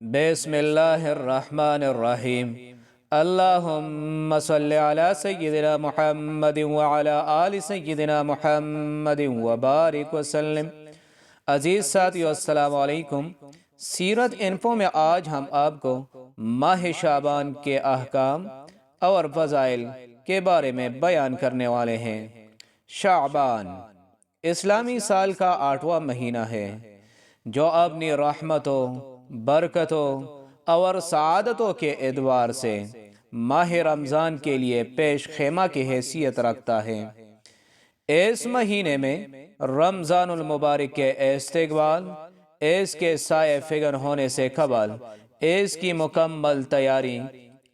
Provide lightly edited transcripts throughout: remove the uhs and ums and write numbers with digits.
بسم اللہ الرحمن الرحیم۔ اللہم صلی علی سیدنا محمد وعلی آل سیدنا محمد وبارک وسلم۔ عزیز ساتھیو، السلام علیکم۔ سیرت انفو میں آج ہم آپ کو ماہ شعبان کے احکام اور فضائل کے بارے میں بیان کرنے والے ہیں۔ شعبان اسلامی سال کا 8واں مہینہ ہے جو اپنی رحمتوں، برکتوں اور سعادتوں کے اعتبار سے ماہ رمضان کے لیے پیش خیمہ کی حیثیت رکھتا ہے۔ اس مہینے میں رمضان المبارک کے استقبال، اس کے سائے فگن ہونے سے قبل اس کی مکمل تیاری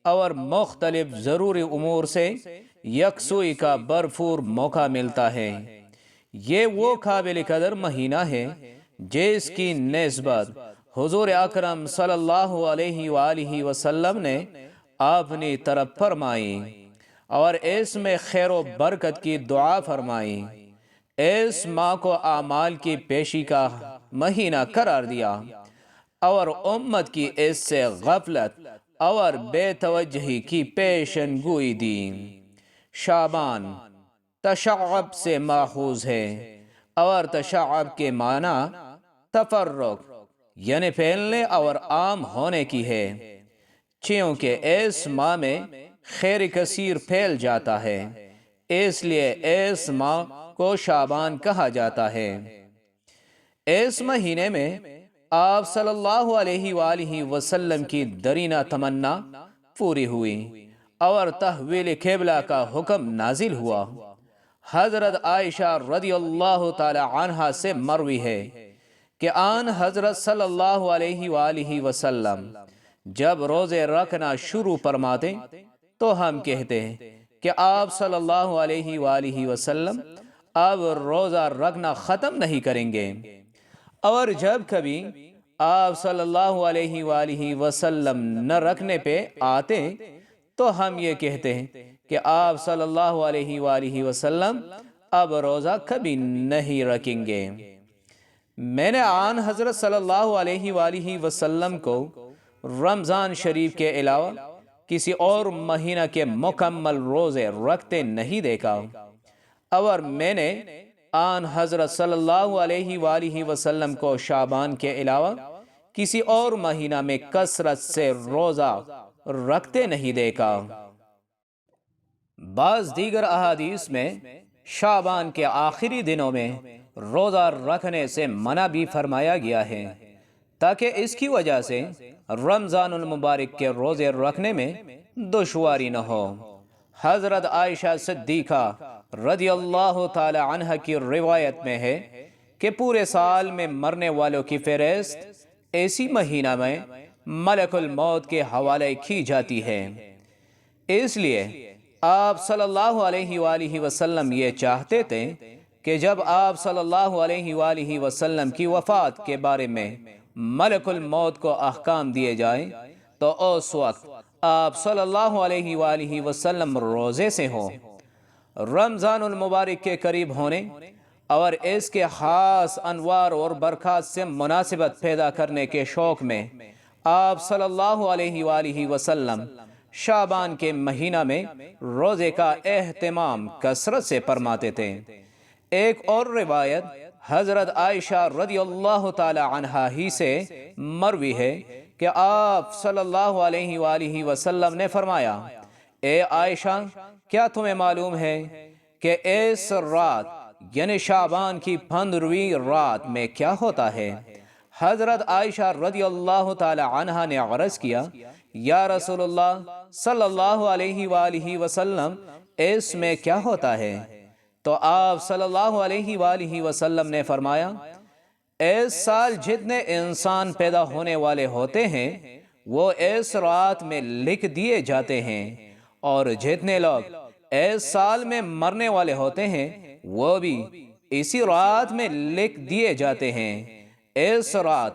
اور مختلف ضروری امور سے یکسوئی کا بھرپور موقع ملتا ہے۔ یہ وہ قابل قدر مہینہ ہے جس کی نسبت حضور اکرم صلی اللہ علیہ وآلہ وسلم نے اپنی طرف فرمائی اور اس میں خیر و برکت کی دعا فرمائی۔ اس ماہ کو اعمال کی پیشی کا مہینہ قرار دیا اور امت کی اس سے غفلت اور بے توجہی کی پیشن گوئی دی۔ شعبان تشعب سے ماخوذ ہے اور تشعب کے معنی تفرق یعنی پھیلنے اور عام ہونے کی ہے، چونکہ اس ماہ میں خیر کثیر پھیل جاتا ہے، اس لیے اس ماہ کو شعبان کہا جاتا ہے۔ اس مہینے میں آپ صلی اللہ علیہ وآلہ وسلم کی درینہ تمنا پوری ہوئی اور تحویل قبلہ کا حکم نازل ہوا۔ حضرت عائشہ رضی اللہ تعالی عنہا سے مروی ہے کہ آن حضرت صلی اللہ علیہ وآلہ وسلم جب روزے رکھنا شروع فرماتے تو ہم کہتے ہیں کہ آپ صلی اللہ علیہ وآلہ وسلم اب روزہ رکھنا ختم نہیں کریں گے، اور جب کبھی آپ صلی اللہ علیہ وآلہ وسلم نہ رکھنے پہ آتے تو ہم یہ کہتے ہیں کہ آپ صلی اللہ علیہ وآلہ وسلم اب روزہ کبھی نہیں رکھیں گے۔ میں نے آن حضرت صلی اللہ علیہ وآلہ وسلم کو رمضان شریف کے علاوہ کسی اور مہینہ کے مکمل روزے رکھتے نہیں دیکھا، اور میں نے آن حضرت صلی اللہ علیہ وآلہ وسلم کو شعبان کے علاوہ کسی اور مہینہ میں کثرت سے روزہ رکھتے نہیں دیکھا۔ بعض دیگر احادیث میں شعبان کے آخری دنوں میں روزہ رکھنے سے منع بھی فرمایا گیا ہے تاکہ اس کی وجہ سے رمضان المبارک کے روزے رکھنے میں دشواری نہ ہو۔ حضرت عائشہ صدیقہ رضی اللہ تعالی عنہ کی روایت میں ہے کہ پورے سال میں مرنے والوں کی فہرست اسی مہینہ میں ملک الموت کے حوالے کی جاتی ہے، اس لیے آپ صلی اللہ علیہ وآلہ وسلم یہ چاہتے تھے کہ جب آپ صلی اللہ علیہ وآلہ وسلم کی وفات کے بارے میں ملک الموت کو احکام دیے جائیں تو اس وقت آپ صلی اللہ علیہ وآلہ وسلم روزے سے ہوں۔ رمضان المبارک کے قریب ہونے اور اس کے خاص انوار اور برکات سے مناسبت پیدا کرنے کے شوق میں آپ صلی اللہ علیہ وآلہ وسلم شعبان کے مہینہ میں روزے کا اہتمام کثرت سے فرماتے تھے۔ ایک اور روایت حضرت عائشہ رضی اللہ تعالی عنہا ہی سے مروی ہے کہ آپ صلی اللہ علیہ وآلہ وسلم نے فرمایا، اے عائشہ، کیا تمہیں معلوم ہے کہ اس رات یعنی شعبان کی 15ویں رات میں کیا ہوتا ہے؟ حضرت عائشہ رضی اللہ تعالی عنہا نے عرض کیا، یا رسول اللہ صلی اللہ علیہ وآلہ وسلم، اس میں کیا ہوتا ہے؟ تو آپ صلی اللہ علیہ وآلہ وسلم نے فرمایا، اس سال جتنے انسان پیدا ہونے والے ہوتے ہیں وہ اس رات میں لکھ دیے جاتے ہیں، اور جتنے لوگ اس سال میں مرنے والے ہوتے ہیں وہ بھی اسی رات میں لکھ دیے جاتے ہیں۔ اس رات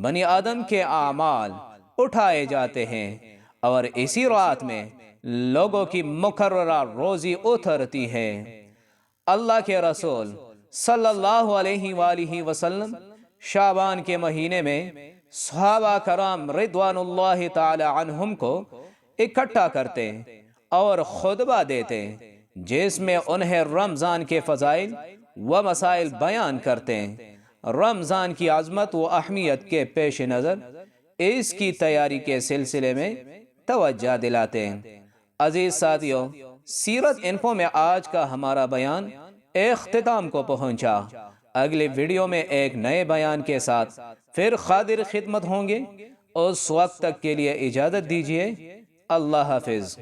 بنی آدم کے اعمال اٹھائے جاتے ہیں اور اسی رات میں لوگوں کی مقررہ روزی اترتی ہے۔ اللہ کے رسول صلی اللہ علیہ وآلہ وسلم شعبان کے مہینے میں صحابہ کرام رضوان اللہ تعالی عنہم کو اکٹھا کرتے اور خطبہ دیتے جس میں انہیں رمضان کے فضائل و مسائل بیان کرتے ہیں۔ رمضان کی عظمت و اہمیت کے پیش نظر اس کی تیاری کے سلسلے میں توجہ دلاتے ہیں۔ عزیز ساتھیوں، سیرت انفو میں آج کا ہمارا بیان اختتام کو پہنچا۔ اگلی ویڈیو میں ایک نئے بیان کے ساتھ پھر حاضر خدمت ہوں گے۔ اس وقت تک کے لیے اجازت دیجیے۔ اللہ حافظ۔